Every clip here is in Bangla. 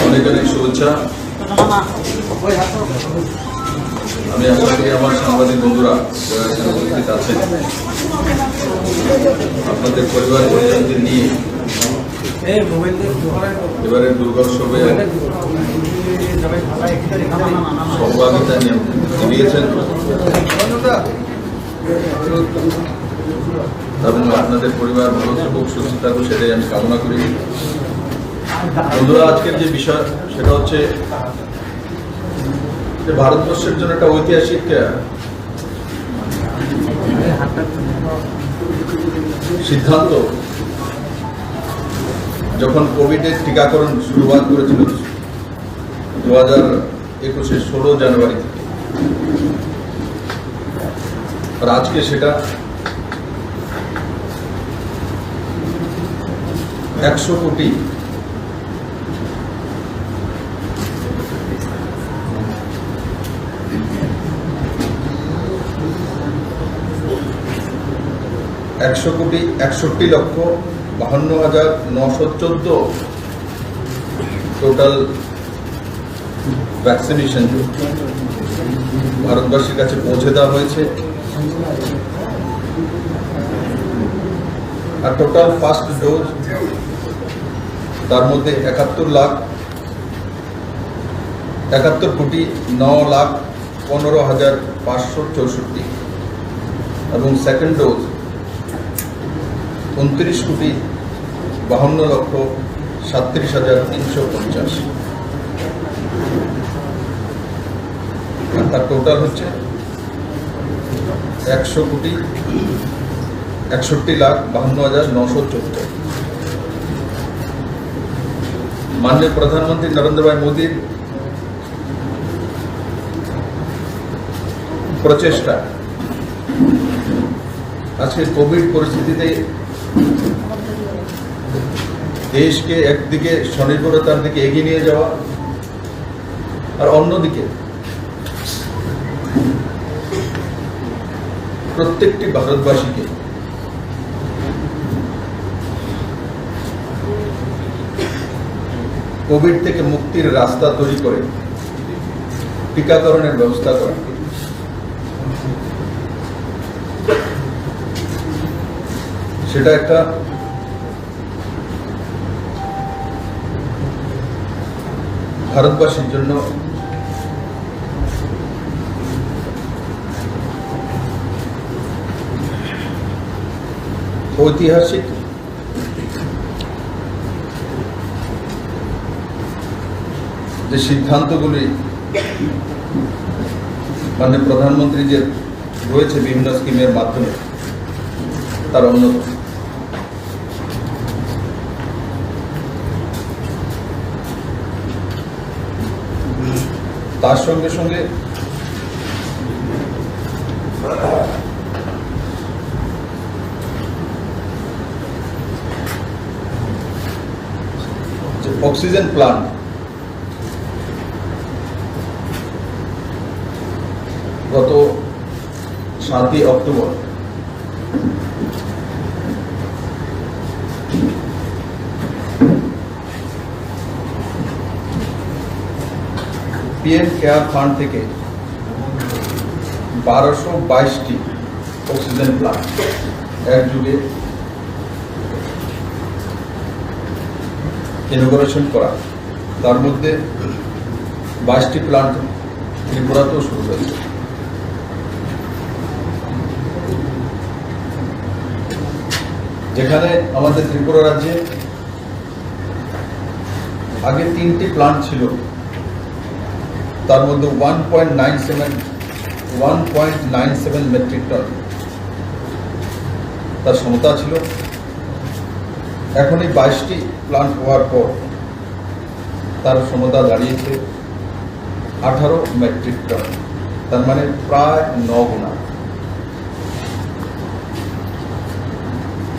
অনেক অনেক শুভেচ্ছা। আমি আশা করি আমার সাংবাদিক বন্ধুরা যারা এখানে উপস্থিত আছেন আপনাদের পরিবার পরিজনদের নিয়ে এবারের দুর্গোৎসবে সহভাগিতা নিয়েছেন এবং আপনাদের পরিবার ভালো থাকুক, সুস্থ থাকুক, সেটাই আমি কামনা করি। বন্ধুরা, আজকের যে বিষয় সেটা হচ্ছে যে ভারতবর্ষের জন্য একটা ঐতিহাসিক সিদ্ধান্ত। যখন কোভিডের টিকাকরণ শুরুয়াত করেছিল 2021 16 জানুয়ারি থেকে, আর আজকে সেটা 100 কোটি $1,61,52,914 টোটাল ভ্যাকসিনেশন ভারতবাসীর কাছে পৌঁছে দেওয়া হয়েছে। আর টোটাল ফার্স্ট ডোজ তার মধ্যে 71,09,15,564 এবং সেকেন্ড ডোজ 29,52,37,350। আর তার টোটাল হচ্ছে 100,61,52,914। माननीय प्रधानमंत्री नरेंद्र भाई मोदी प्रचेष्टा आज के कोविड परिस्थिति देश के एक दिके स्वनिर्भरतार दिके एगिए निये जावा और अन्यदिके प्रत्येकटी भारतवासी के कोविड থেকে মুক্তির রাস্তা তৈরি করে টিকাকরণের ব্যবস্থা করা। সেটা একটা ভারতবাসীর জন্য ঐতিহাসিক যে সিদ্ধান্তগুলি মাননীয় প্রধানমন্ত্রী যে রয়েছে বিভিন্ন স্কিমের মাধ্যমে তার অন্যতম। তার সঙ্গে সঙ্গে যে অক্সিজেন প্লান্ট গত 7 অক্টোবর पीएम केयर फंड থেকে 1222টি অক্সিজেন প্লান্ট এক যুগে ইনোগ্রেশন করা। তার মধ্যে 22টি প্লান্ট ত্রিপুরাতেও শুরু হয়েছে। যেখানে আমাদের ত্রিপুরা রাজ্যে আগে 3টি প্লান্ট ছিল, তার মধ্যে 1.97 মেট্রিক টন তার ক্ষমতা ছিল। এখন এই 22টি প্লান্ট হওয়ার পর তার ক্ষমতা দাঁড়িয়েছে 18 মেট্রিক টন, তার মানে প্রায় 9 গুণা।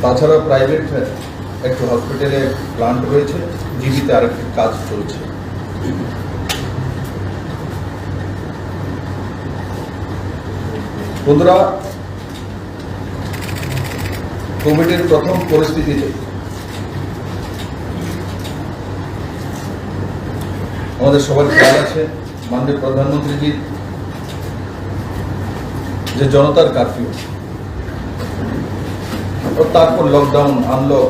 তাছাড়া প্রাইভেট একটি হসপিটালে প্লান্ট রয়েছে, জীবিতে আরেকটি কাজ চলছে। বন্ধুরা, কোভিডের প্রথম পরিস্থিতিতে আমাদের সবার খেয়াল আছে মাননীয় প্রধানমন্ত্রীজির যে জনতার কারফিউ ও তারপর lockdown, unlock,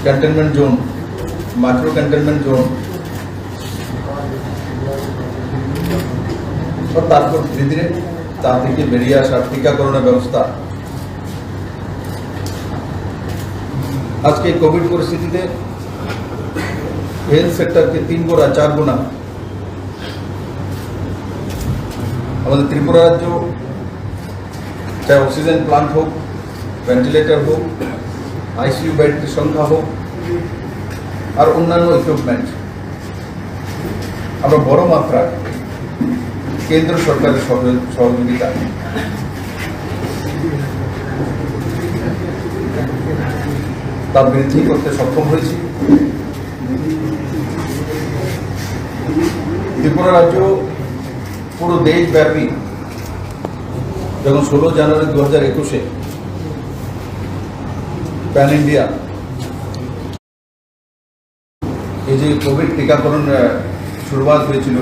containment zone, micro containment zone, তারপর ধীরে ধীরে তা থেকে বেরিয়ে আসার টিকাকরণের ব্যবস্থা। আজকে কোভিড পরিস্থিতিতে হেলথ সেক্টরকে 3 গুণা 4 গুণা আমাদের ত্রিপুরা রাজ্য, চাहे অক্সিজেন প্লান্ট হোক, ভেন্টিলেটর হোক, আইসিইউ বেডের সংখ্যা হোক, আর অন্যান্য ইকুইপমেন্ট, আমরা বড় মাত্রায় কেন্দ্র সরকারের সহযোগিতা তা বৃদ্ধি করতে সক্ষম হয়েছি। ত্রিপুরা রাজ্য পুরো দেশব্যাপী যখন 16 জানুয়ারি 2021 প্যান ইন্ডিয়া এই যে কোভিড টিকাকরণ শুরুয়াত হয়েছিল,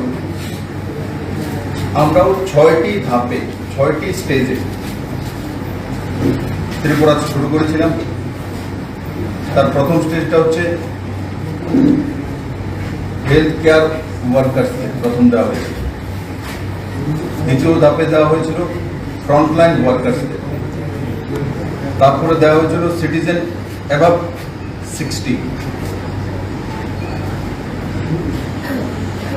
আমরাও 6টি ধাপে 6টি স্টেজে ত্রিপুরা শুরু করেছিলাম। তার প্রথম স্টেজটা হচ্ছে হেলথ কেয়ার ওয়ার্কার্সকে প্রথম দেওয়া হয়েছিল। দ্বিতীয় ধাপে দেওয়া হয়েছিল ফ্রন্টলাইন ওয়ার্কার্সকে। তারপরে দেওয়া হয়েছিল সিটিজেন অ্যাবাভ 60,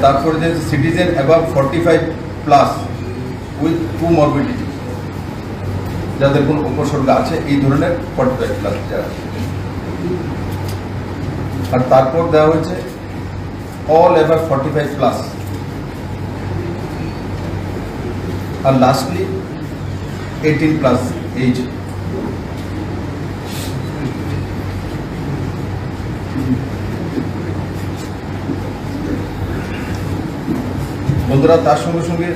তারপরে যে সিটিজেন অ্যাবাভ 45+ উইথ কোমরবিডিটি, যাদের কোনো উপসর্গ আছে, এই ধরনের 45+ যারা। আর তারপর দেওয়া হয়েছে অল অ্যাবাভ 45+, আর লাস্টলি 18+ এজ। বন্ধুরা, তার সঙ্গে সঙ্গে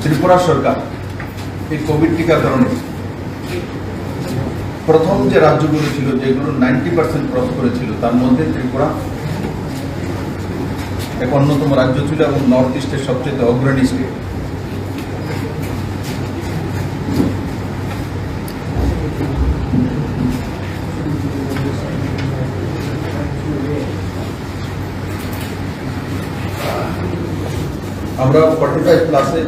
ত্রিপুরা সরকার এই কোভিড টিকাকরণে প্রথম যে রাজ্যগুলো ছিল, যেগুলো 90% ক্রস করেছিল, তার মধ্যে ত্রিপুরা এক অন্যতম রাজ্য ছিল এবং নর্থ ইস্টের সবচেয়ে অগ্রণী স্টেট। আমরা 45+-এ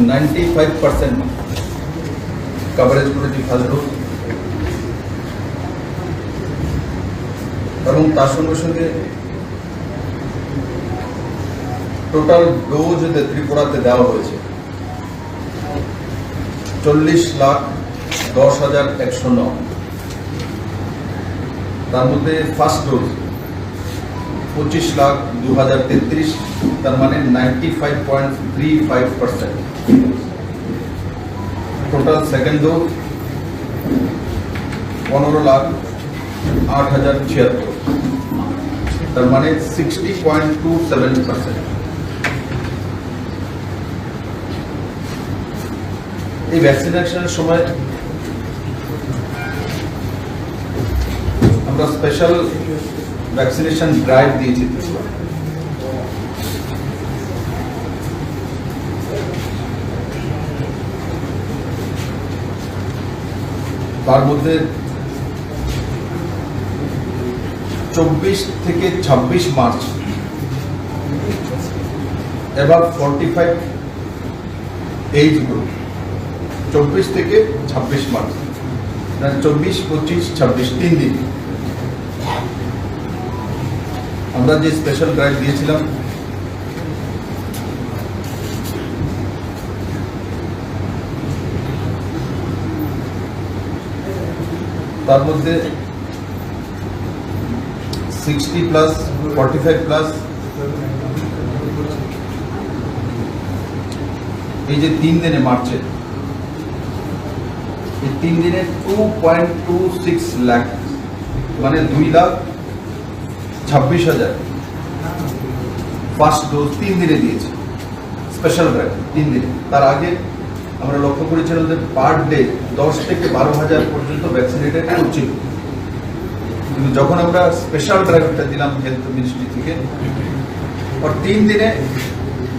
95% কভারেজ করেছি ফার্স্ট ডোজ, এবং তার সঙ্গে সঙ্গে টোটাল ডোজ ত্রিপুরাতে দেওয়া হয়েছে 40,10,109। তার মধ্যে ফার্স্ট ডোজ 25,02,033, তার মানে 95.35%। টোটাল সেকেন্ড ডোজ 15,08,076, তার মানে 60.27%। এই ভ্যাকসিনেশনের সময় আমরা স্পেশাল ভ্যাকসিনেশন ড্রাইভ দিয়েছি। তার মধ্যে 24 থেকে 26 মার্চ এবার 45 এজ গ্রুপ, 24 থেকে 26 মার্চ, 24, 25, 26 3 দিন আমরা যে স্পেশাল ড্রাইভ দিয়েছিলাম। তার মধ্যে 60+, 45+, এই যে 3 দিনে মার্চে, এই 3 দিনে 2.26 লাখ মানে 2,26,000 ফার্স্ট ডোজ 3 দিনে দিয়েছে, স্পেশাল ড্রাইভ 3 দিনে। তার আগে আমরা লক্ষ্য করেছিলাম যে পার ডে 10 থেকে 12,000 পর্যন্ত ভ্যাকসিনেটেড করছিল, কিন্তু যখন আমরা স্পেশাল ড্রাইভটা দিলাম হেলথ মিনিস্ট্রি থেকে, আর 3 দিনে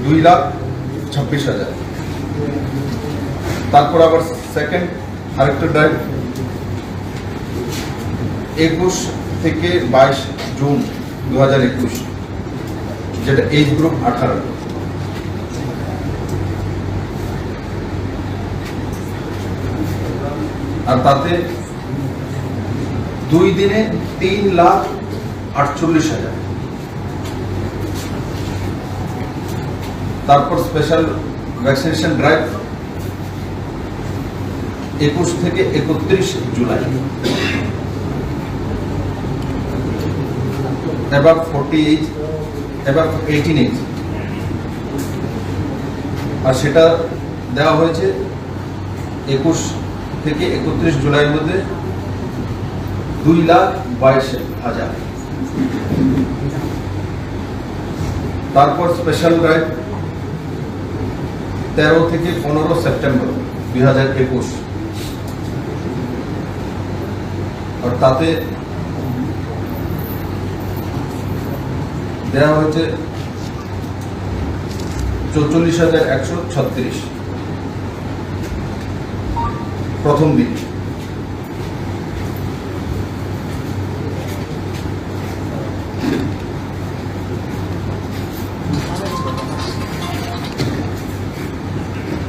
2,26,000। তারপর আবার সেকেন্ড আরেকটা ড্রাইভ 21 থেকে 22 জুন 2021, যেটা এজ গ্রুপ 18। আর তাতে 2 দিনে 3,48,000। তারপর স্পেশাল ভ্যাকসিনেশন ড্রাইভ 21 থেকে 31 জুলাই। এবার 48, এবার 18 আর সেটা দেওয়া হয়েছে 21 থেকে 31 জুলাইয়ের মধ্যে 2,22,000। তারপর স্পেশাল ড্রাইভ 13 থেকে 15 সেপ্টেম্বর 2021, আর তাতে দেওয়া হয়েছে 44,136 প্রথম দিন।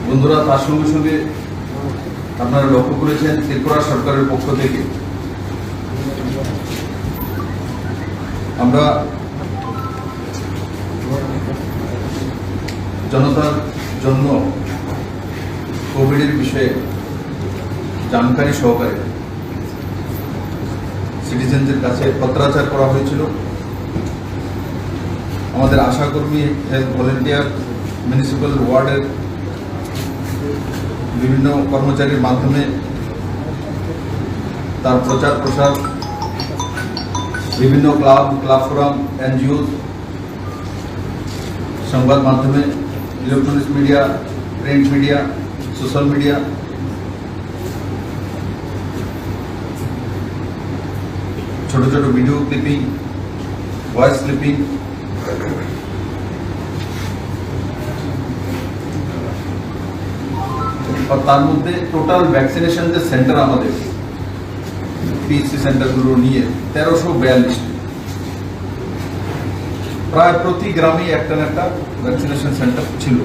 বন্ধুরা, তার সঙ্গে সঙ্গে আপনারা লক্ষ্য করেছেন ত্রিপুরা সরকারের পক্ষ থেকে আমরা জনতার জন্য কোভিডের বিষয়ে জানকারি সহকারে সিটিজেনদের কাছে পত্রাচার করা হয়েছিল। আমাদের আশাকর্মী, হেলথ ভলেন্টিয়ার, মিউনিসিপ্যাল ওয়ার্ডের বিভিন্ন কর্মচারীর মাধ্যমে তার প্রচার প্রসার বিভিন্ন ক্লাব ফোরাম, এনজিও, সংবাদ মাধ্যমে, electronics media, print media, social media, ছোট ছোট ভিডিও ক্লিপিং, ভয়েস ক্লিপিং, আর তার মধ্যে টোটাল ভ্যাকসিনেশন যে সেন্টার আমাদের পিএইচসি সেন্টারগুলো নিয়ে 1342, প্রায় প্রতি গ্রামে একটা না একটা ভ্যাকসিনেশন সেন্টার ছিল,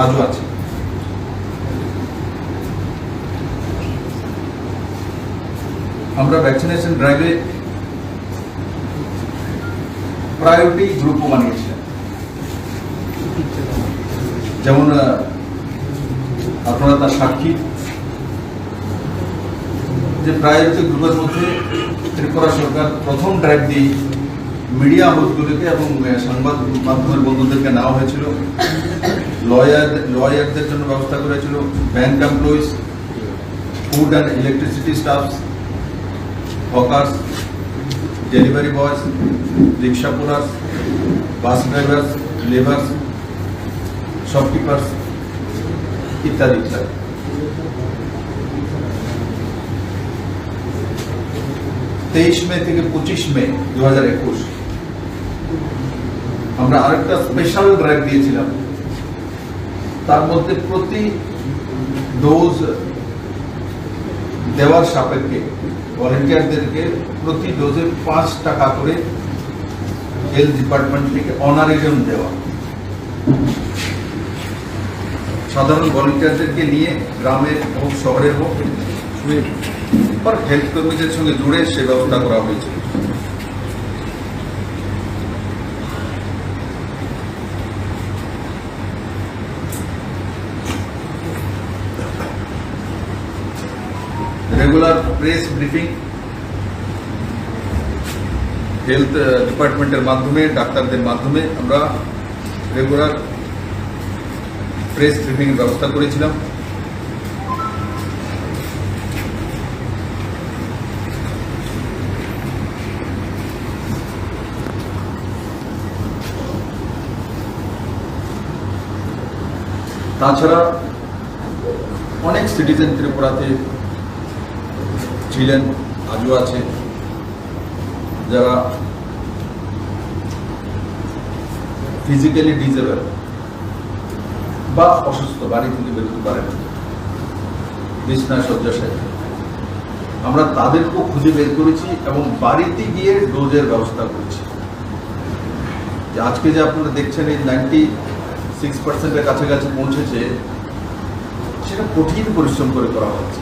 আজও আছে। আমরা ভ্যাকসিনেশন ড্রাইভে প্রায়োরিটি গ্রুপও বানিয়েছিলাম, যেমন আপনারা তার সাক্ষী যে প্রায়োরিটি গ্রুপের মধ্যে ত্রিপুরা সরকার প্রথম ড্রাইভ দিয়ে মিডিয়া হাউসগুলিকে এবং সংবাদ মাধ্যমের বন্ধুদেরকে নেওয়া হয়েছিল। লয়ারদের জন্য ব্যবস্থা করেছিল, bank employees, food and electricity stuffs, hawkers, delivery বয়স, রিক্সা পুলার্স, বাস ড্রাইভার্স, লেবার্স, শপকিপার্স ইত্যাদি ইত্যাদি। 23 মে থেকে 25 মে 2021 আমরা আরেকটা স্পেশাল ড্রাইভ দিয়েছিলাম। তার মধ্যে প্রতি ডোজ দেওয়ার সাপেক্ষে ভলেন্টিয়ারদেরকে প্রতি ডোজে 5 টাকা করে হেলথ ডিপার্টমেন্ট থেকে অনারেশন দেওয়া। সাধারণ ভলেন্টিয়ারদেরকে নিয়ে গ্রামে হোক শহরে হোক হেলথ কর্মীদের সঙ্গে জুড়ে সে ব্যবস্থা করা হয়েছে। রেগুলার প্রেস ব্রিফিং হেলথ ডিপার্টমেন্টের মাধ্যমে, ডাক্তারদের মাধ্যমে আমরা রেগুলার প্রেস ব্রিফিং এর ব্যবস্থা করেছিলাম। তাছাড়া অনেক সিটিজেন ত্রিপুরাতে ছিলেন, আজও আছে, যারা ফিজিক্যালি ডিজেবল বা অসুস্থ, বাড়ি থেকে বেরোতে পারে না, বিছনায় শয্যাশায়ী। আমরা তাদেরকেও খুঁজে বের করেছি এবং বাড়িতে গিয়ে ডোজের ব্যবস্থা করেছি। আজকে যে আপনারা দেখছেন এই 96%-এর কাছাকাছি পৌঁছেছে, সেটা কঠিন পরিশ্রম করে করা হচ্ছে।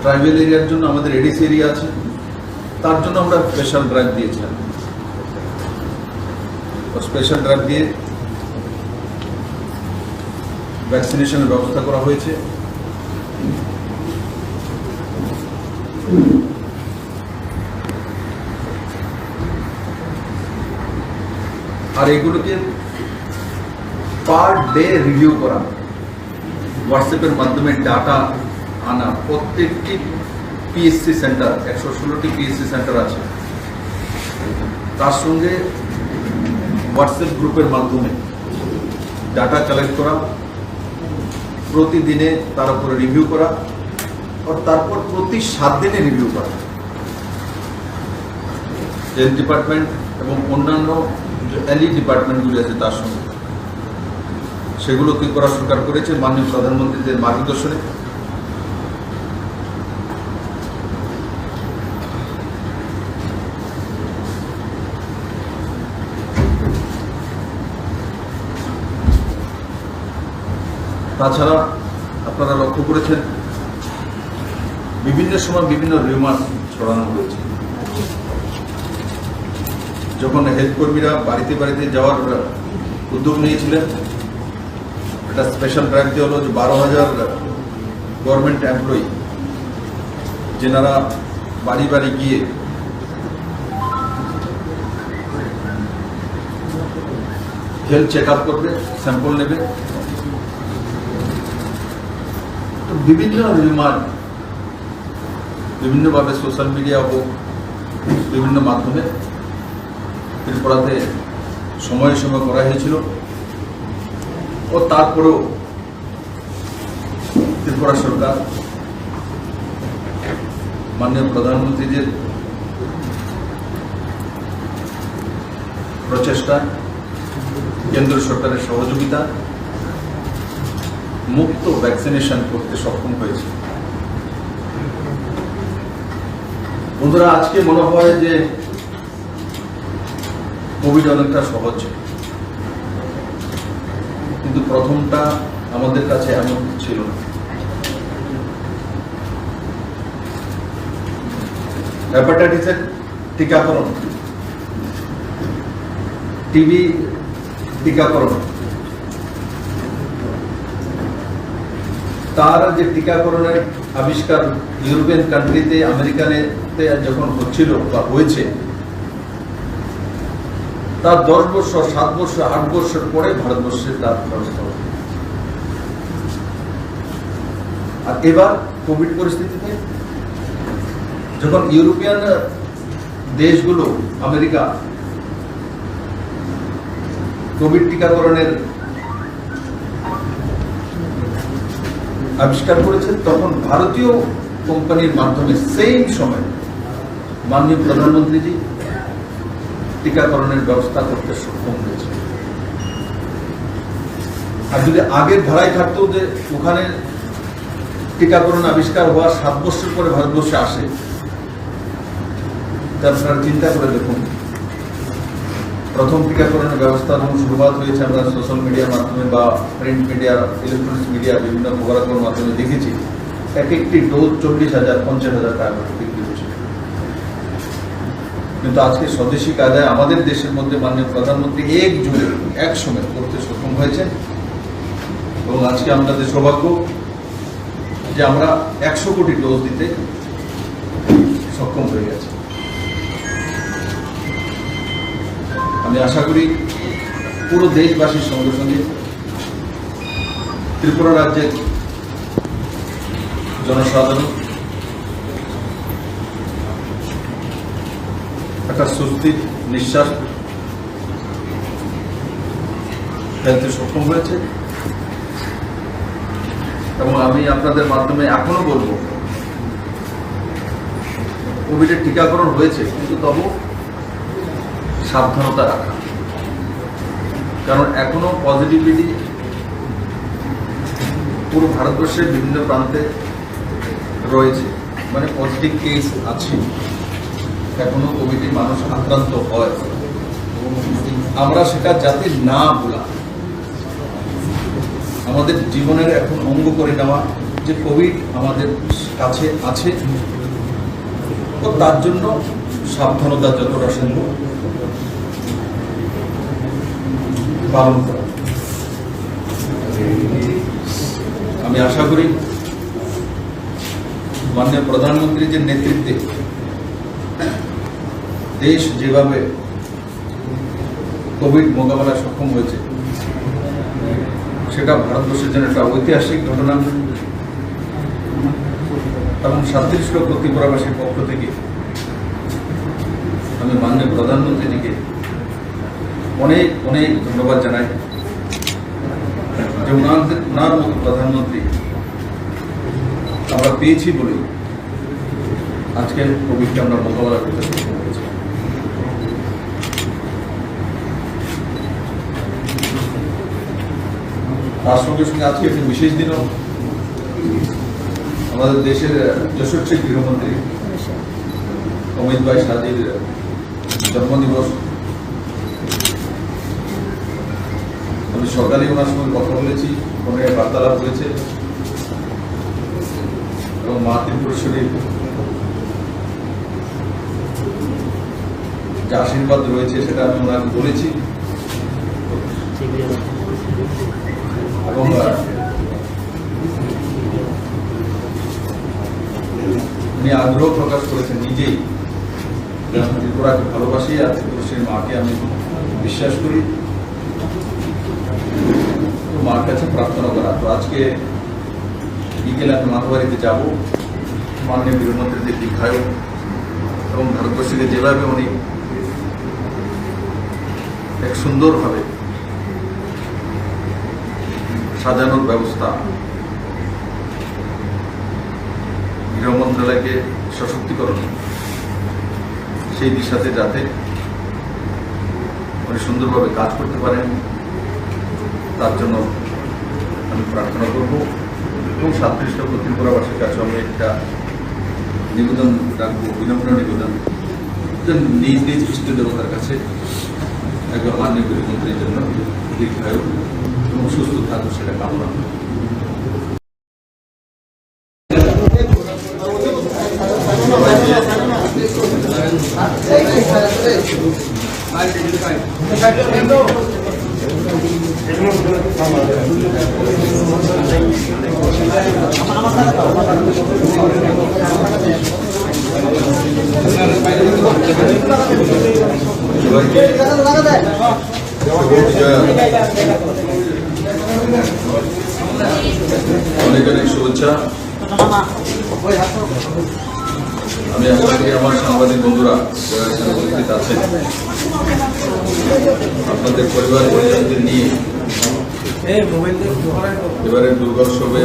ট্রাইবেল এরিয়ার জন্য আমাদের এডিস এরিয়া আছে, তার জন্য আমরা স্পেশাল ড্রাইভ দিয়েছিলাম। স্পেশাল ড্রাইভ দিয়ে ভ্যাকসিনেশনের ব্যবস্থা করা হয়েছে। আর এগুলোকে পার ডে রিভিউ করা, হোয়াটসঅ্যাপের মাধ্যমে ডাটা আনা। প্রত্যেকটি পিএসসি সেন্টার, 116টি পিএসসি সেন্টার আছে, তার সঙ্গে হোয়াটসঅ্যাপ গ্রুপের মাধ্যমে ডাটা কালেক্ট করা, প্রতিদিনে তার উপরে রিভিউ করা, আর তারপর প্রতি 7 দিনে রিভিউ করা। হেলথ ডিপার্টমেন্ট এবং অন্যান্য যে এলি ডিপার্টমেন্টগুলি আছে তার সঙ্গে সেগুলো কি করা সরকার করেছে মাননীয় প্রধানমন্ত্রীদের মার্গদর্শনে। তাছাড়া আপনারা লক্ষ্য করেছেন বিভিন্ন সময় বিভিন্ন রিউমার ছড়ানো হয়েছে। যখন হেলথ কর্মীরা বাড়িতে বাড়িতে যাওয়ার উদ্যোগ নিয়েছিলেন, একটা স্পেশাল ড্রাইভ দেওয়া হলো যে 12,000 গভর্নমেন্ট এমপ্লয়ি যেনারা বাড়ি বাড়ি গিয়ে হেলথ চেক আপ করবে, স্যাম্পল নেবে। বিভিন্ন রিউমার বিভিন্নভাবে সোশ্যাল মিডিয়া হোক, বিভিন্ন মাধ্যমে ত্রিপুরাতে সময়ে সময় করা হয়েছিল। ও তারপরেও ত্রিপুরা সরকার মাননীয় প্রধানমন্ত্রীদের প্রচেষ্টা, কেন্দ্র সরকারের সহযোগিতা মুক্ত ভ্যাকসিনেশন করতে সক্ষম হয়েছে। বন্ধুরা, আজকে মনে হয় যে কোভিড অনেকটা সহজ, কিন্তু প্রথমটা আমাদের কাছে এমন ছিল না। হেপাটাইটিসের টিকাকরণ, টিবি টিকাকরণ, তার যে টিকাকরণের আবিষ্কার ইউরোপিয়ান কান্ট্রিতে, আমেরিকাতে যখন হচ্ছিল বা হয়েছে, তার 10 বছর, 7 বছর, 8 বছর পরে ভারতবর্ষে তার ব্যবস্থা হবে। আর এবার কোভিড পরিস্থিতিতে যখন ইউরোপিয়ান দেশগুলো, আমেরিকা কোভিড টিকাকরণের আবিষ্কার করেছে, তখন ভারতীয় কোম্পানির মাধ্যমে সেম সময় মাননীয় প্রধানমন্ত্রীজি টিকাকরণের ব্যবস্থা করতে সক্ষম হয়েছে। আর যদি আগের ধারায় থাকতো যে ওখানে টিকাকরণ আবিষ্কার হওয়ার 7 বছর পরে ভারতবর্ষে আসে, তা আপনারা চিন্তা করে দেখুন, প্রথম টিকাকরণের ব্যবস্থা যখন শুরুয়াত হয়েছে, আমরা সোশ্যাল মিডিয়ার মাধ্যমে বা প্রিন্ট মিডিয়া, ইলেকট্রনিক্স মিডিয়া বিভিন্ন খবরাখবর মাধ্যমে দেখেছি, এক একটি ডোজ 40,000, 50,000 টাকা বিক্রি হচ্ছে। কিন্তু আজকে স্বদেশী কায়দায় আমাদের দেশের মধ্যে মাননীয় প্রধানমন্ত্রী একসঙ্গে করতে সক্ষম হয়েছে। এবং আজকে আমাদের সৌভাগ্য যে আমরা 100 কোটি ডোজ দিতে সক্ষম হয়ে গেছে। আমি আশা করি পুরো দেশবাসীর সঙ্গে সঙ্গে ত্রিপুরা রাজ্যের জনসাধারণ একটা স্বস্তির নিঃশ্বাস ফেলতে সক্ষম হয়েছে। এবং আমি আপনাদের মাধ্যমে এখনো বলবো, কোভিডের টিকাকরণ হয়েছে, কিন্তু তবু সাবধানতা রাখা, কারণ এখনো পজিটিভিটি পুরো ভারতবর্ষের বিভিন্ন প্রান্তে রয়েছে, মানে পজিটিভ কেস আছে, এখনো কোভিডে মানুষ আক্রান্ত হয়। আমরা সেটা যাতে না ভোলা, আমাদের জীবনের এখন অঙ্গ করে নেওয়া যে কোভিড আমাদের কাছে আছে, তো তার জন্য সাবধানতা যতটা সম্ভব পালন করা। আমি আশা করি মাননীয় প্রধানমন্ত্রীর যে নেতৃত্বে দেশ যেভাবে কোভিড মোকাবেলায় সক্ষম হয়েছে, সেটা ভারতবর্ষের জন্য একটা ঐতিহাসিক ঘটনা। এবং 37 লক্ষ ত্রিপুরাবাসীর পক্ষ থেকে আমি মাননীয় প্রধানমন্ত্রীজিকে অনেক অনেক ধন্যবাদ জানাই যে ওনার মতো প্রধানমন্ত্রী আমরা পেয়েছি বলে আজকে কোভিডকে আমরা মোকাবেলা করতে সক্ষম হয়েছি। তার সঙ্গে সঙ্গে আজকে একটি বিশেষ দিনও, আমাদের দেশের যশস্বী গৃহমন্ত্রী অমিত ভাই শাহজির জন্মদিবস। আমি সকালে ওনার সঙ্গে কথা বলেছি, ফোনে বার্তালাপ হয়েছে, এবং মা ত্রিপুরেশ্বরীর যে আশীর্বাদ রয়েছে সেটা আমি ওনাকে বলেছি। এবং উনি আগ্রহ প্রকাশ করেছেন নিজেই, আমি ত্রিপুরাকে ভালোবাসি আর ত্রিপুরেশ্বরীর মাকে আমি বিশ্বাস করি, মার কাছে প্রার্থনা করা। তো আজকে বিকেলে আমি মাতাবাড়িতে যাব, মাননীয় গৃহমন্ত্রীর যে দীক্ষায়ক এবং ভারতবর্ষকে যেভাবে উনি এক সুন্দরভাবে সাজানোর ব্যবস্থা, গৃহ মন্ত্রণালয়কে সশক্তিকরণ, সেই দিশাতে যাতে উনি সুন্দরভাবে কাজ করতে পারেন তার জন্য আমি প্রার্থনা করব। এবং 37 লক্ষ ত্রিপুরাবাসীর কাছে আমি একটা নিবেদন রাখবো, বিনম্র নিবেদন, যে নিজ নিজ ইষ্ট দেবতার কাছে একবার মাননীয় গৃহমন্ত্রীর জন্য দীর্ঘায়ু এবং সুস্থ থাকুক সেটা কামনা। অনেক অনেক শুভেচ্ছা। আমি আশা করি আমার সাংবাদিক বন্ধুরা যারা এখানে উপস্থিত আছেন, আপনাদের পরিবার পরিজনদের নিয়ে এবারে দুর্গোৎসবে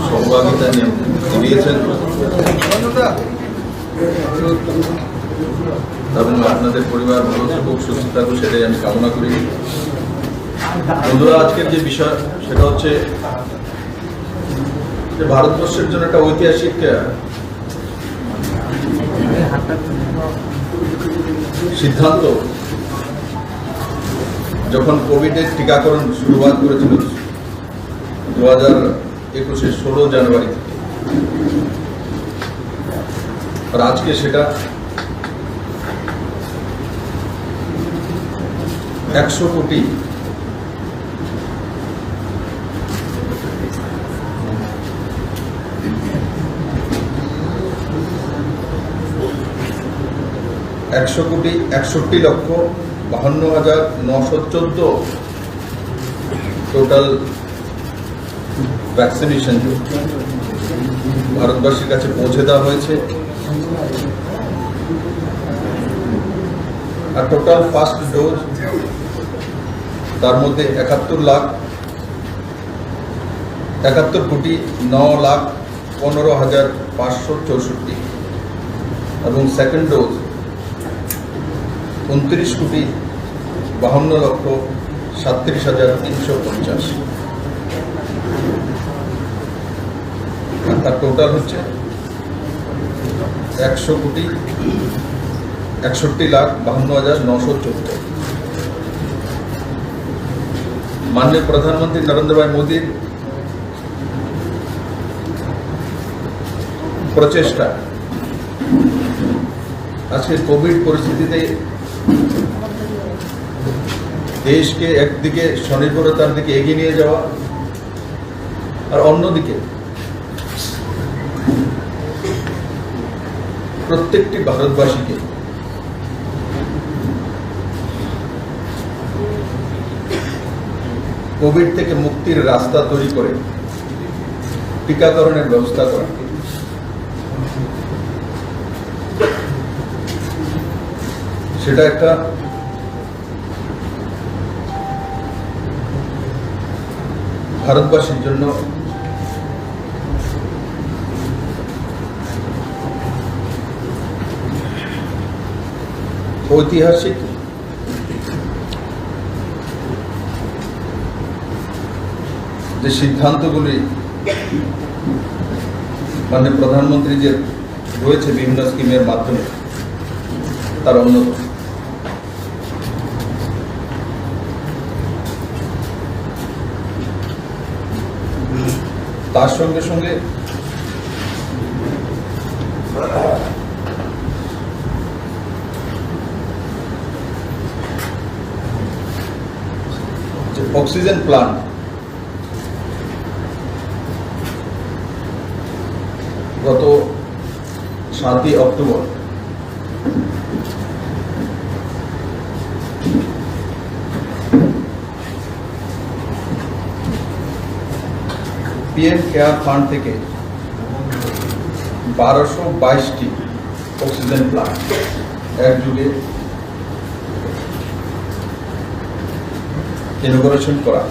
সহভাগিতা নিয়েছেন এবং আপনাদের পরিবার ভালো থাকুক, সুস্থ থাকুক, সেটাই আমি কামনা করি। বন্ধুরা, আজকের যে বিষয় সেটা হচ্ছে যে ভারতবর্ষের জন্য একটা ঐতিহাসিক সিদ্ধান্ত, যখন কোভিডের টিকাকরণ শুরুয়াত করেছিল 2021-এর 16 জানুয়ারি থেকে, আর আজকে সেটা 100 কোটি $161 52,914 টোটাল ভ্যাকসিনেশন ভারতবাসীর কাছে পৌঁছে দেওয়া হয়েছে। আর টোটাল ফার্স্ট ডোজ তার মধ্যে 71,9,15,564 এবং সেকেন্ড ডোজ 29,52,37,350 আর তার টোটাল হচ্ছে 100,61,52,914। माननीय प्रधानमंत्री नरेंद्र भाई मोदी प्रचेष्टा आज के कोविड परिस्थिति देश के एक दिके स्वनिर्भरतार दिके एगिए निये जावा और अन्यदिके प्रत्येकटी भारतवासी के कोविड থেকে মুক্তির রাস্তা তৈরি করে টিকাকরণের ব্যবস্থা করা। সেটা একটা ভারতবাসীর জন্য ঐতিহাসিক যে সিদ্ধান্তগুলি মাননীয় প্রধানমন্ত্রী যে রয়েছে বিভিন্ন স্কিমের মাধ্যমে তার অন্যতম। তার সঙ্গে সঙ্গে যে অক্সিজেন প্লান্ট গত 7 অক্টোবর पीएम केयर फंड থেকে 1222টি অক্সিজেন প্লান্ট এক যুগে ইনোগ্রেশন করা,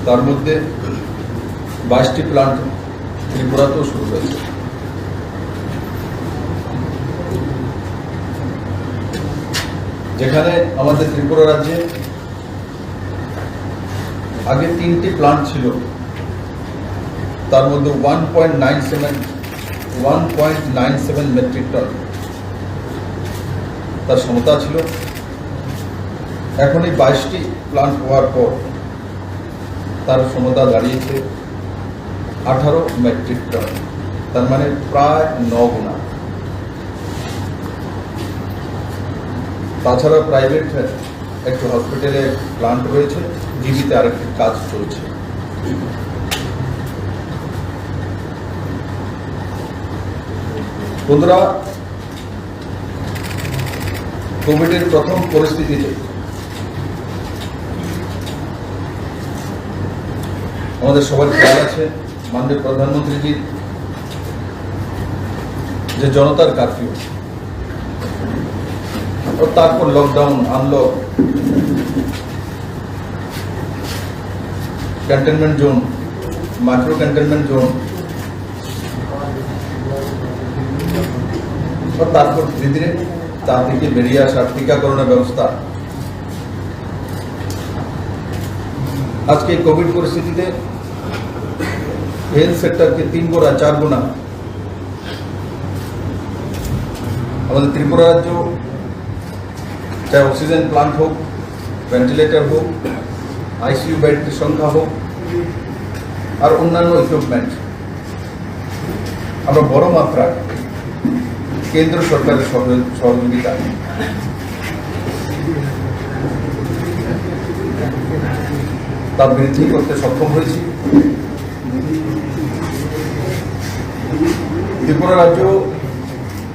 তার মধ্যে 22টি প্লান্ট ত্রিপুরাতেও শুরু হয়েছে। যেখানে আমাদের ত্রিপুরা রাজ্যে আগে 3টি প্লান্ট ছিল, তার মধ্যে 1.97 মেট্রিক টন তার ক্ষমতা ছিল। এখন এই 22টি প্লান্ট হওয়ার পর তার ক্ষমতা দাঁড়িয়েছে 18 মেট্রিক টন, তার মানে প্রায় 9 গুণা। তাছাড়া প্রাইভেট একটি হসপিটালে প্লান্ট রয়েছে, জীবিতে আরেকটি কাজ চলছে। বন্ধুরা, কোভিডের প্রথম পরিস্থিতিতে আমাদের সবার খেয়াল আছে মাননীয় প্রধানমন্ত্রীজির যে জনতার কারফিউ ও তারপর lockdown, unlock, containment zone, micro containment zone, তারপর ধীরে ধীরে তার থেকে বেরিয়ে আসার টিকাকরণের ব্যবস্থা। আজকে কোভিড পরিস্থিতিতে হেলথ সেক্টরকে 3 গুণা 4 গুণা আমাদের ত্রিপুরা রাজ্য, চাहे অক্সিজেন প্লান্ট হোক, ভেন্টিলেটর হোক, আইসিইউ বেডের সংখ্যা হোক আর অন্যান্য ইকুইপমেন্ট, আমরা বড় মাত্রায় কেন্দ্র সরকারের সহযোগিতা তা বৃদ্ধি করতে সক্ষম হয়েছি। ত্রিপুরা রাজ্য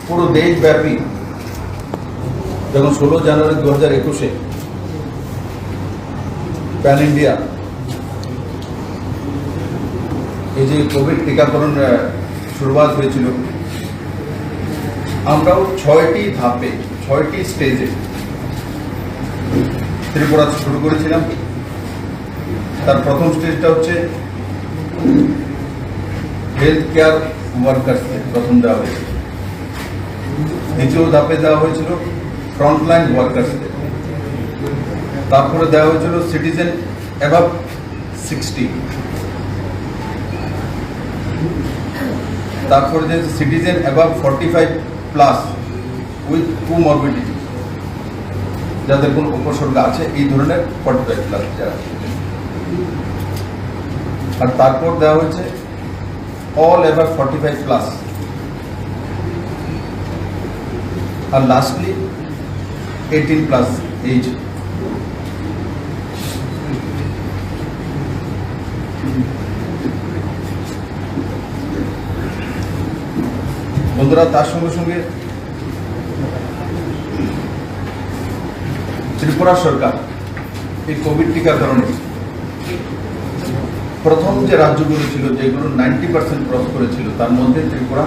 পুরো দেশব্যাপী যখন 16 জানুয়ারি 2021 প্যান ইন্ডিয়া এই যে কোভিড টিকাকরণ শুরুয়াত হয়েছিল, আমরাও 6টি ধাপে 6টি স্টেজে ত্রিপুরা শুরু করেছিলাম। তার প্রথম স্টেজটা হচ্ছে হেলথ কেয়ার ওয়ার্কার্সকে প্রথম দেওয়া হয়েছিল। দ্বিতীয় ধাপে দেওয়া হয়েছিল ফ্রন্টলাইন ওয়ার্কার্সকে। তারপরে দেওয়া হয়েছিল সিটিজেন অ্যাবাভ 60। তারপরে যে সিটিজেন অ্যাবাভ 45+ উইথ কোমরবিডিটি, যাদের কোনো উপসর্গ আছে, এই ধরনের 45+ যারা। আর তারপর দেওয়া হয়েছে অল অ্যাবাভ 45+। আর লাস্টলি 18+ এজ। বন্ধুরা, তার সঙ্গে সঙ্গে ত্রিপুরা সরকার এই কোভিড টিকাকরণে প্রথম যে রাজ্যগুলো ছিল, যেগুলো 90% ক্রস করেছিল, তার মধ্যে ত্রিপুরা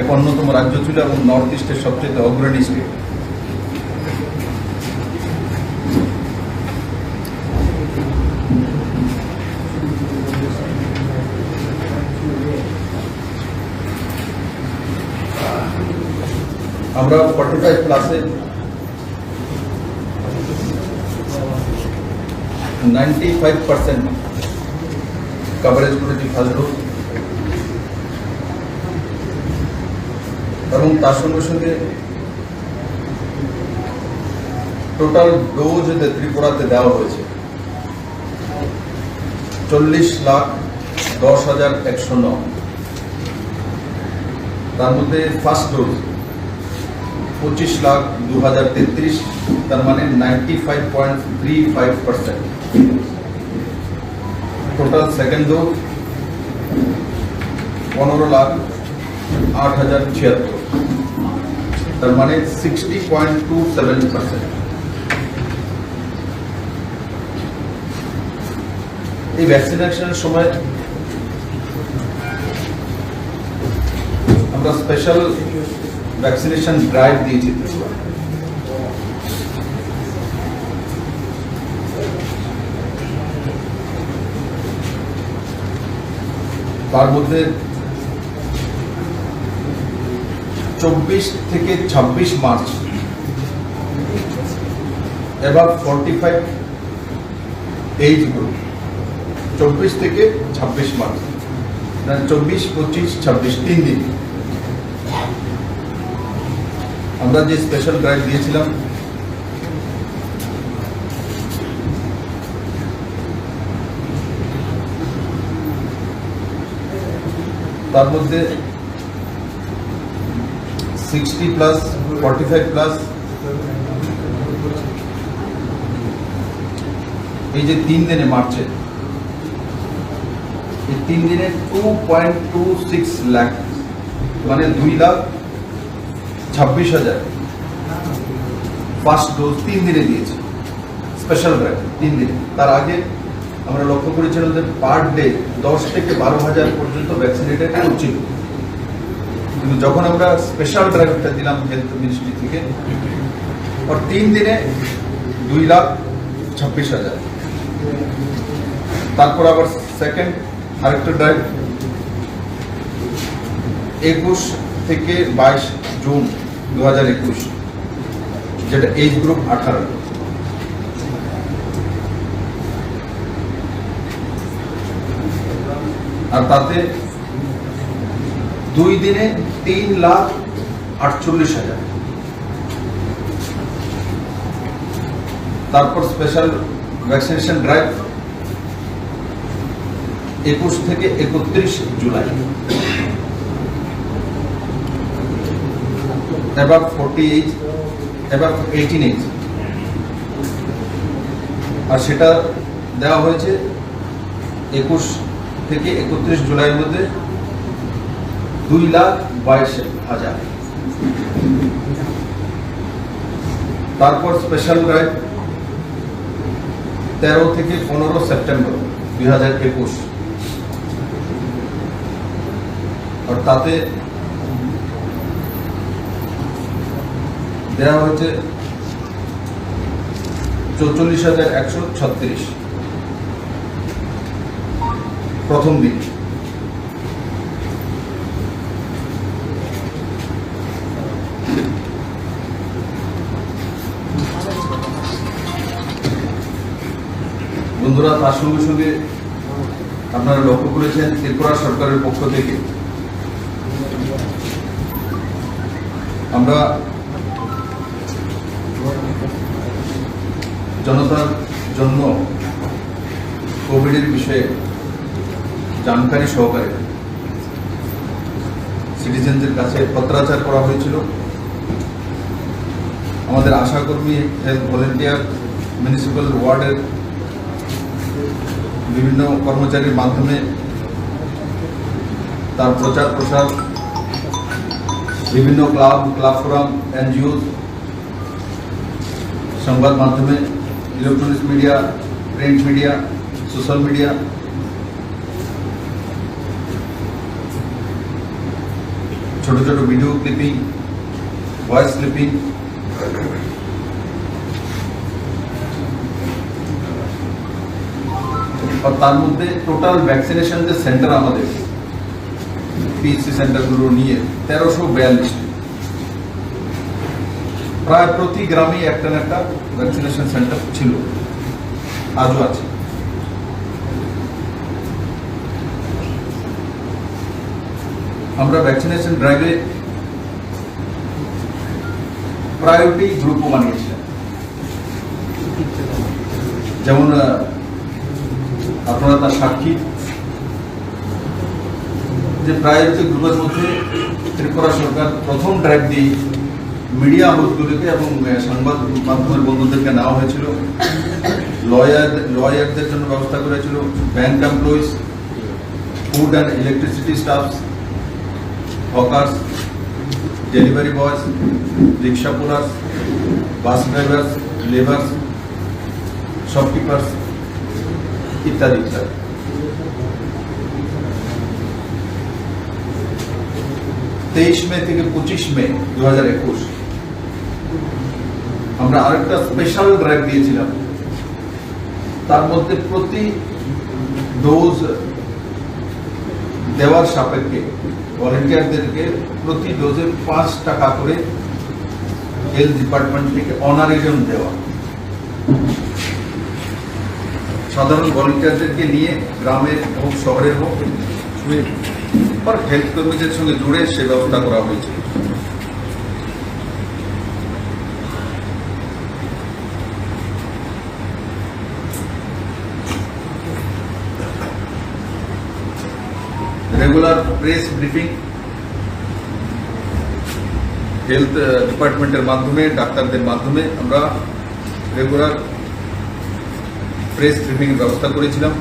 এক অন্যতম রাজ্য ছিল এবং নর্থ ইস্টের সবচেয়ে অগ্রণী স্টেট। আমরা 45+-এ 95% কভারেজ করেছি ফার্স্ট ডোজ, এবং তার সঙ্গে সঙ্গে টোটাল ডোজ ত্রিপুরাতে দেওয়া হয়েছে 40,10,109। তার মধ্যে ফার্স্ট ডোজ 25,02,033, তার মানে 95.35%। টোটাল সেকেন্ড ডোজ 15,08,076, তার মানে 60.27%। এই ভ্যাকসিনেশনের সময় আমরা স্পেশাল ভ্যাকসিনেশন ড্রাইভ দিয়েছি। তার মধ্যে 24 থেকে 26 মার্চ এবার 45 এজ গ্রুপ, 24 থেকে 26 মার্চ, 24, 25, 26 3 দিন আমরা যে স্পেশাল ড্রাইভ দিয়েছিলাম। তার মধ্যে 60+, 45+, এই যে 3 দিনে মার্চে, এই 3 দিনে 2.26 লাখ, মানে 2,26,000 ফার্স্ট ডোজ 3 দিনে দিয়েছে স্পেশাল ড্রাইভ 3 দিনে। তার আগে আমরা লক্ষ্য করেছিলাম যে পার ডে 10 থেকে 12,000 পর্যন্ত ভ্যাকসিনেটেড হচ্ছিল, কিন্তু যখন আমরা স্পেশাল ড্রাইভটা দিলাম হেলথ মিনিস্ট্রি থেকে, আর 3 দিনে 2,26,000। তারপর আবার সেকেন্ড আরেকটা ড্রাইভ 21 থেকে 22 জুন 2021, যেটা এজ গ্রুপ 18। আর তাতে 2 দিনে 3,48,000। তারপর স্পেশাল ভ্যাকসিনেশন ড্রাইভ 21 থেকে 31 জুলাই, এবার 48, এবার 18 এজ, আর সেটা দেওয়া হয়েছে 21 থেকে 31 জুলাইয়ের মধ্যে 2,22,000। তারপর স্পেশাল ড্রাইভ 13 থেকে 15 সেপ্টেম্বর 2021, আর তাতে দেওয়া হয়েছে 44,136 প্রথম দিন। বন্ধুরা, তার সঙ্গে সঙ্গে আপনারা লক্ষ্য করেছেন ত্রিপুরা সরকারের পক্ষ থেকে আমরা জনতার জন্য কোভিডের বিষয়ে জানকারি সহকারে সিটিজেনদের কাছে পত্রাচার করা হয়েছিল। আমাদের আশাকর্মী, হেলথ ভলেন্টিয়ার, মিউনিসিপ্যাল ওয়ার্ডের বিভিন্ন কর্মচারীর মাধ্যমে তার প্রচার প্রসার বিভিন্ন ক্লাব ফোরাম, এনজিও, সংবাদ মাধ্যমে, electronics media, print media, social media, ছোট ছোট ভিডিও ক্লিপিং, ভয়েস ক্লিপিং, আর তার মধ্যে টোটাল ভ্যাকসিনেশন যে সেন্টার আমাদের পিএইচসি সেন্টারগুলো নিয়ে 1342, প্রায় প্রতি গ্রামে একটা না একটা ভ্যাকসিনেশন সেন্টার ছিল, আজও আছে। আমরা ভ্যাকসিনেশন ড্রাইভে প্রায়োরিটি গ্রুপও বানিয়েছিলাম। যেমন আপনারা তার সাক্ষী যে প্রায়োরিটি গ্রুপের মধ্যে ত্রিপুরা সরকার প্রথম ড্রাইভ দিয়ে মিডিয়া হাউসগুলিকে এবং সংবাদ মাধ্যমের বন্ধুদেরকে নেওয়া হয়েছিল। লয়ারদের জন্য ব্যবস্থা করেছিল, bank employees, food and electricity stuffs, hawkers, delivery বয়স, রিক্সা পুলার্স, বাস ড্রাইভার্স, লেবার্স, শপকিপার্স ইত্যাদি ইত্যাদি। 23 মে থেকে 25 মে 2021 আমরা আরেকটা স্পেশাল ড্রাইভ দিয়েছিলাম। তার মধ্যে প্রতি ডোজ দেওয়ার সাপেক্ষে ভলেন্টিয়ারদেরকে প্রতি ডোজে 5 টাকা করে হেলথ ডিপার্টমেন্ট থেকে অনারেশন দেওয়া। সাধারণ ভলেন্টিয়ারদেরকে নিয়ে গ্রামের হোক শহরের হোক আর হেলথ কর্মীদের সঙ্গে জুড়ে সে ব্যবস্থা করা হয়েছে। রেগুলার প্রেস ব্রিফিং হেলথ ডিপার্টমেন্টের মাধ্যমে, ডাক্তারদের মাধ্যমে আমরা রেগুলার প্রেস ব্রিফিং এর ব্যবস্থা করেছিলাম।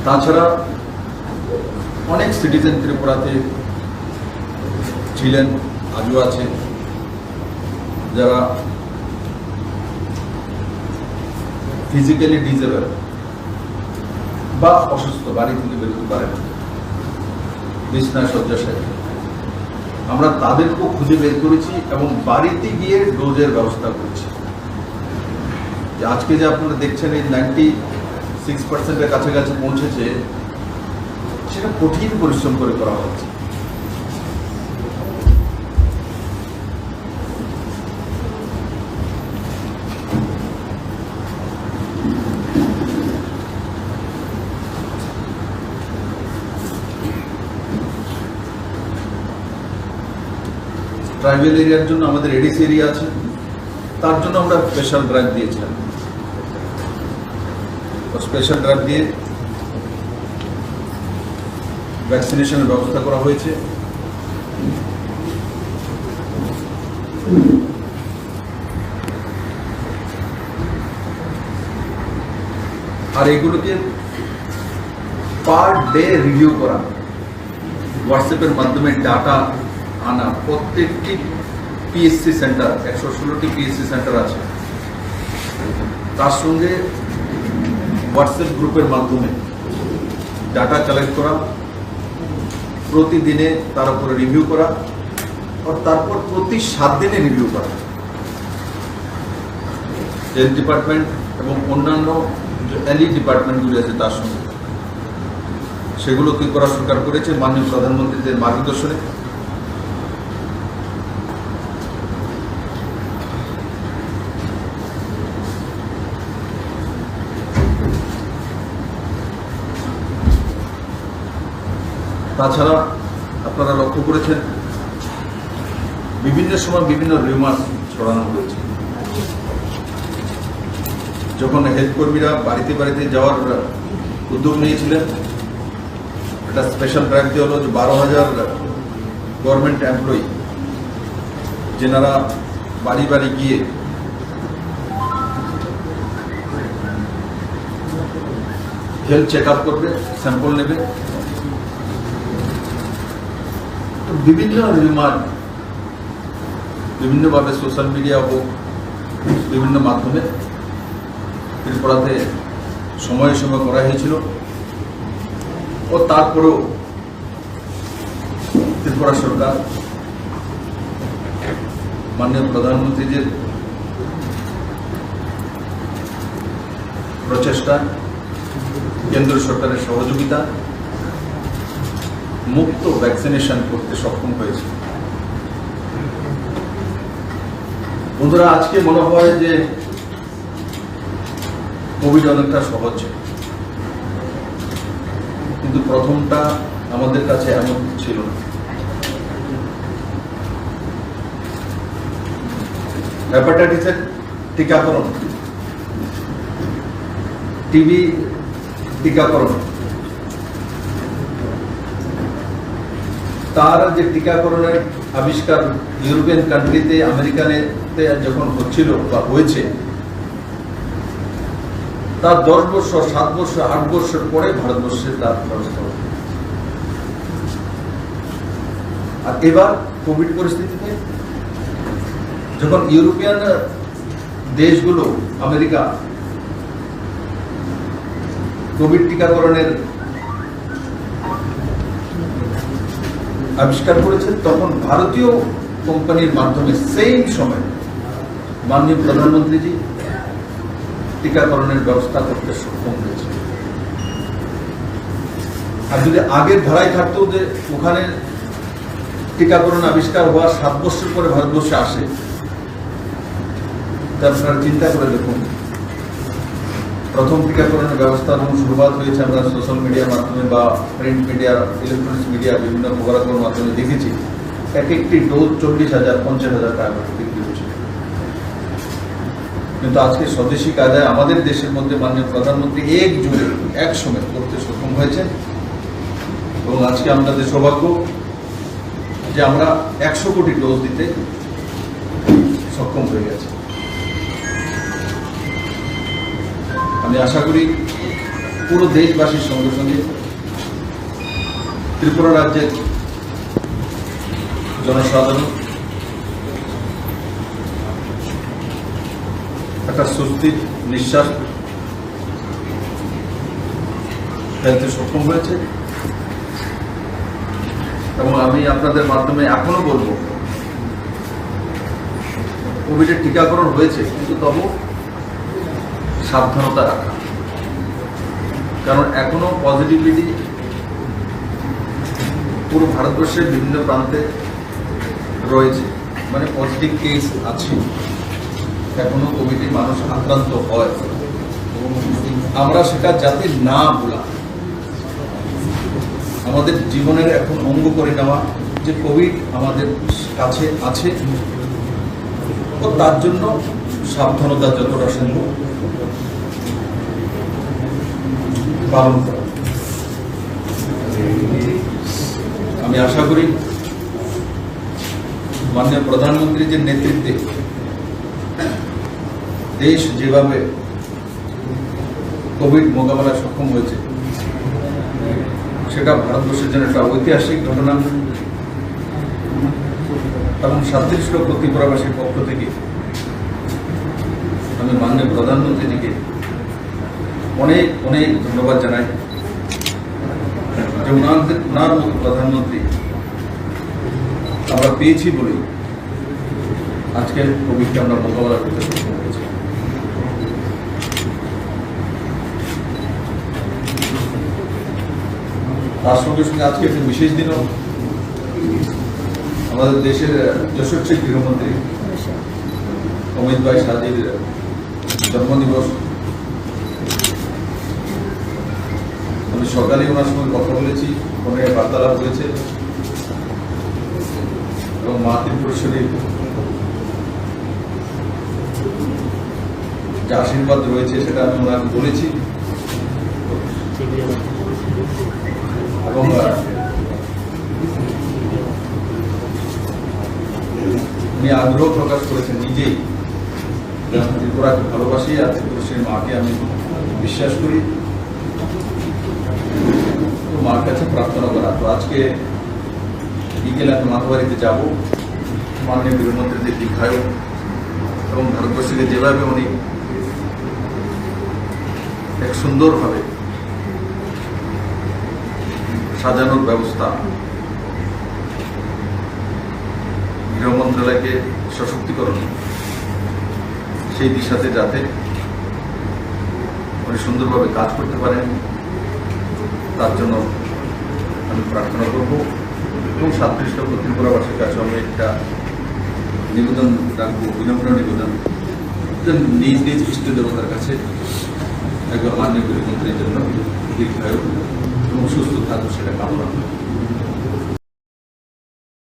তাছাড়া অনেক সিটিজেন ত্রিপুরাতে ছিলেন, আজও আছে, যারা ফিজিক্যালি ডিসেবল বা অসুস্থ, বাড়ি থেকে বেরোতে পারে না, বিছনায় শয্যাশায়ী। আমরা তাদেরকেও খুঁজে বের করেছি এবং বাড়িতে গিয়ে ডোজের ব্যবস্থা করেছি। আজকে যে আপনারা দেখছেন এই 96% কাছাকাছি পৌঁছেছে, সেটা কঠিন পরিশ্রম করে করা হচ্ছে। ট্রাইবাল এরিয়ার জন্য আমাদের এডিসি এরিয়া আছে, তার জন্য আমরা স্পেশাল ড্রাইভ দিয়েছিলাম। স্পেশাল ড্রাইভ দিয়ে ভ্যাকসিনেশনের ব্যবস্থা করা হয়েছে। আর এগুলোকে পার ডে রিভিউ করা, হোয়াটসঅ্যাপের মাধ্যমে ডাটা আনা, প্রত্যেকটি পিএসসি সেন্টার, 116টি পিএসসি সেন্টার আছে, তার সঙ্গে হোয়াটসঅ্যাপ গ্রুপের মাধ্যমে ডাটা কালেক্ট করা, প্রতিদিনে তার উপরে রিভিউ করা, আর তারপর প্রতি 7 দিনে রিভিউ করা। হেলথ ডিপার্টমেন্ট এবং অন্যান্য যে এলি ডিপার্টমেন্টগুলি আছে তার সঙ্গে সেগুলো কি করা সরকার করেছে মাননীয় প্রধানমন্ত্রীদের মার্গদর্শনে। তাছাড়া আপনারা লক্ষ্য করেছেন বিভিন্ন সময় বিভিন্ন রিউমার ছড়ানো হয়েছে। যখন হেলথ কর্মীরা বাড়িতে বাড়িতে যাওয়ার উদ্যোগ নিয়েছিলেন, একটা স্পেশাল ড্রাইভ দেওয়া হলো যে 12,000 গভর্নমেন্ট এমপ্লয়ি যেনারা বাড়ি বাড়ি গিয়ে হেলথ চেক আপ করবে, স্যাম্পল নেবে। বিভিন্ন রিমার্ক বিভিন্নভাবে সোশ্যাল মিডিয়া হোক, বিভিন্ন মাধ্যমে ত্রিপুরাতে সময়ে সময় করা হয়েছিল, ও তারপরেও ত্রিপুরা সরকার মাননীয় প্রধানমন্ত্রীদের প্রচেষ্টা, কেন্দ্র সরকারের সহযোগিতা মুক্ত ভ্যাকসিনেশন করতে সক্ষম হয়েছে। বন্ধুরা, আজকে মনে হয় যে কোভিড অনেকটা সহজ, কিন্তু প্রথমটা আমাদের কাছে এমন ছিল না। হেপাটাইটিসের টিকাকরণ, টিবি টিকাকরণ, তার যে টিকাকরণের আবিষ্কার ইউরোপিয়ান কান্ট্রিতে, আমেরিকাতে যখন হচ্ছিল বা হয়েছে, তার 10 বছর, 7 বছর, 8 বছর পরে ভারতবর্ষে তার ব্যবস্থা হবে। আর এবার কোভিড পরিস্থিতিতে যখন ইউরোপিয়ান দেশগুলো, আমেরিকা কোভিড টিকাকরণের আবিষ্কার করেছে, তখন ভারতীয় কোম্পানির মাধ্যমে সেম সময় মাননীয় প্রধানমন্ত্রীজি টিকাকরণের ব্যবস্থা করতে সক্ষম হয়েছে। আর যদি আগের ধারায় থাকতো যে ওখানে টিকাকরণ আবিষ্কার হওয়ার 7 বছর পরে ভারতবর্ষে আসে, তা আপনারা চিন্তা করে দেখুন, প্রথম টিকাকরণের ব্যবস্থা যখন শুরুয়াত হয়েছে, আমরা সোশ্যাল মিডিয়ার মাধ্যমে বা প্রিন্ট মিডিয়া, ইলেকট্রনিক্স মিডিয়া বিভিন্ন খবরাখবরের মাধ্যমে দেখেছি, এক একটি ডোজ 40,000, 50,000 টাকা বিক্রি হচ্ছে। কিন্তু আজকে স্বদেশী কায়দায় আমাদের দেশের মধ্যে মাননীয় প্রধানমন্ত্রী একসময় করতে সক্ষম হয়েছে, এবং আজকে আমাদের সৌভাগ্য যে আমরা 100 কোটি ডোজ দিতে সক্ষম হয়ে গেছে। আমি আশা করি পুরো দেশবাসীর সঙ্গে সঙ্গে ত্রিপুরা রাজ্যের জনসাধারণ একটা স্বস্তির নিঃশ্বাস ফেলতে সক্ষম হয়েছে। এবং আমি আপনাদের মাধ্যমে এখনো বলবো, কোভিডের টিকাকরণ হয়েছে, কিন্তু তবু সাবধানতা রাখা, কারণ এখনো পজিটিভিটি পুরো ভারতবর্ষের বিভিন্ন প্রান্তে রয়েছে, মানে পজিটিভ কেস আছে, এখনো কোভিডে মানুষ আক্রান্ত হয়। আমরা সেটা যাতে না ভোলা, আমাদের জীবনের এখন অঙ্গ করে নেওয়া যে কোভিড আমাদের কাছে আছে, ও তার জন্য সাবধানতা যতটা সম্ভব পালন করা। আমি আশা করি মাননীয় প্রধানমন্ত্রীর যে নেতৃত্বে দেশ যেভাবে কোভিড মোকাবেলায় সক্ষম হয়েছে, সেটা ভারতবর্ষের জন্য একটা ঐতিহাসিক ঘটনা এবং 37 লক্ষ ত্রিপুরাবাসীর পক্ষ থেকে আমি মাননীয় প্রধানমন্ত্রীজিকে অনেক অনেক ধন্যবাদ জানাই যে ওনার মতো প্রধানমন্ত্রী আমরা পেয়েছি বলেই আজকের কোভিডকে আমরা মোকাবেলা করতে সক্ষম হয়েছি। তার সঙ্গে সঙ্গে আজকে একটি বিশেষ দিনও আমাদের দেশের যশস্বী গৃহমন্ত্রী অমিত ভাই শাহজির জন্মদিবস। আমি সকালে ওনার সঙ্গে কথা বলেছি, ফোনে বার্তালাপ হয়েছে এবং মা ত্রিপুরেশ্বরীর যে আশীর্বাদ রয়েছে সেটা আমি ওনাকে বলেছি এবং উনি আগ্রহ প্রকাশ করেছেন নিজেই। ত্রিপুরাকে ভালোবাসি আর ত্রিপুরেশ্বরীর মাকে আমি বিশ্বাস করি, মার কাছে প্রার্থনা করা। তো আজকে বিকেলে আমি মাতাবাড়িতে যাব, মাননীয় গৃহমন্ত্রীদের দীক্ষায় এবং ভারতবর্ষকে যেভাবে উনি এক সুন্দরভাবে সাজানোর ব্যবস্থা, গৃহ মন্ত্রণালয়কে সশক্তিকরণ, সেই দিশাতে যাতে উনি সুন্দরভাবে কাজ করতে পারেন তার জন্য আমি প্রার্থনা করব। এবং 37 লক্ষ ত্রিপুরাবাসীর কাছে আমি একটা নিবেদন রাখবো, বিনম্র নিবেদন, যে নিজ নিজ ইষ্ট দেবতার কাছে একবার মাননীয় গৃহমন্ত্রীর জন্য দীর্ঘায়ু এবং সুস্থ থাকুক সেটা কামনা করি।